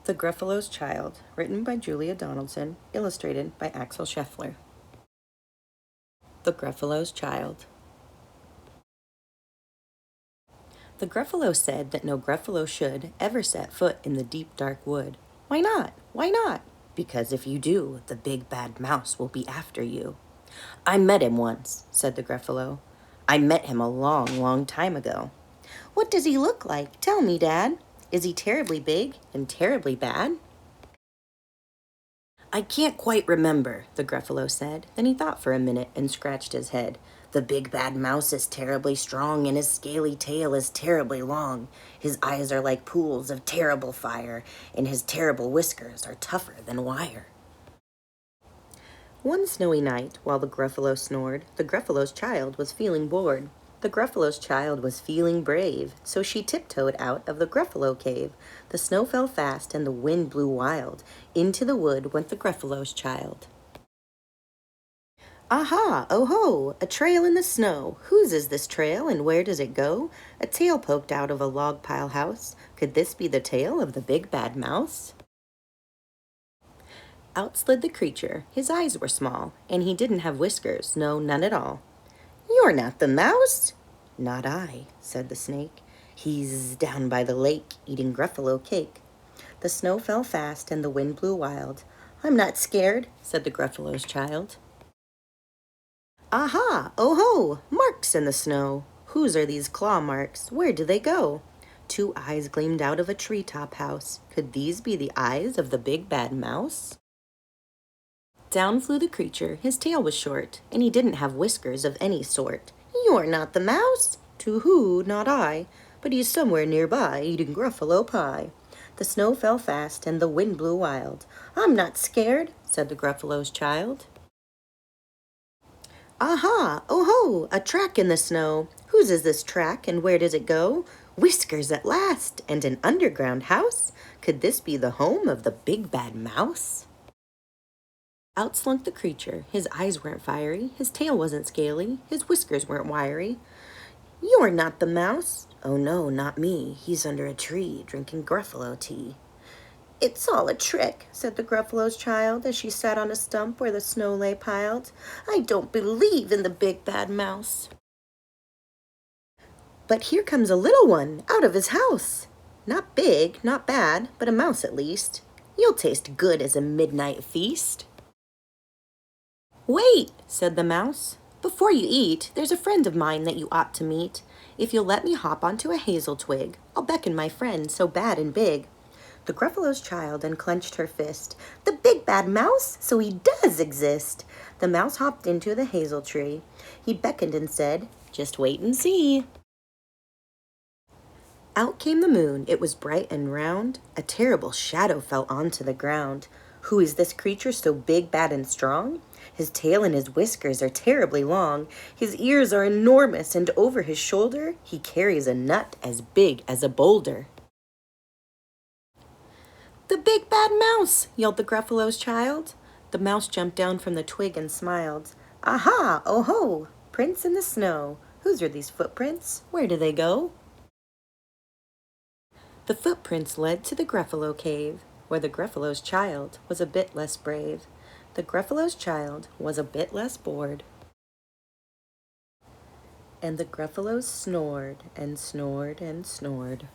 The Gruffalo's Child, written by Julia Donaldson, illustrated by Axel Scheffler. The Gruffalo's Child. The Gruffalo said that no Gruffalo should ever set foot in the deep dark wood. Why not? Why not? Because if you do, the big bad mouse will be after you. I met him once, said the Gruffalo. I met him a long, long time ago. What does he look like? Tell me, Dad. Is he terribly big and terribly bad? I can't quite remember, the Gruffalo said. Then he thought for a minute and scratched his head. The big bad mouse is terribly strong, and his scaly tail is terribly long. His eyes are like pools of terrible fire, and his terrible whiskers are tougher than wire. One snowy night, while the Gruffalo snored, the Gruffalo's child was feeling bored. The Gruffalo's child was feeling brave, so she tiptoed out of the Gruffalo cave. The snow fell fast and the wind blew wild. Into the wood went the Gruffalo's child. Aha, oh ho, a trail in the snow. Whose is this trail and where does it go? A tail poked out of a log pile house. Could this be the tail of the big bad mouse? Out slid the creature. His eyes were small, and he didn't have whiskers, no, none at all. You're not the mouse? Not I, said the snake. He's down by the lake, eating Gruffalo cake. The snow fell fast and the wind blew wild. I'm not scared, said the Gruffalo's child. Aha, oh ho, marks in the snow. Whose are these claw marks? Where do they go? Two eyes gleamed out of a treetop house. Could these be the eyes of the big bad mouse? Down flew the creature. His tail was short, and he didn't have whiskers of any sort. You're not the mouse? To who? Not I. But he's somewhere nearby, eating Gruffalo pie. The snow fell fast, and the wind blew wild. I'm not scared, said the Gruffalo's child. Aha, oh ho, a track in the snow. Whose is this track, and where does it go? Whiskers at last, and an underground house. Could this be the home of the big bad mouse? Out slunk the creature. His eyes weren't fiery, his tail wasn't scaly, his whiskers weren't wiry. You're not the mouse. Oh no, not me. He's under a tree, drinking Gruffalo tea. It's all a trick, said the Gruffalo's child as she sat on a stump where the snow lay piled. I don't believe in the big bad mouse. But here comes a little one out of his house. Not big, not bad, but a mouse at least. You'll taste good as a midnight feast. Wait, said the mouse. Before you eat, there's a friend of mine that you ought to meet. If you'll let me hop onto a hazel twig, I'll beckon my friend so bad and big. The Gruffalo's child unclenched her fist. The big bad mouse, so he does exist. The mouse hopped into the hazel tree. He beckoned and said, just wait and see. Out came the moon. It was bright and round. A terrible shadow fell onto the ground. Who is this creature so big, bad, and strong? His tail and his whiskers are terribly long. His ears are enormous, and over his shoulder he carries a nut as big as a boulder. The big bad mouse, yelled the Gruffalo's child. The mouse jumped down from the twig and smiled. Aha, oh ho, prints in the snow. Whose are these footprints? Where do they go? The footprints led to the Gruffalo cave, where the Gruffalo's child was a bit less brave. The Gruffalo's child was a bit less bored. And the Gruffalos snored and snored and snored.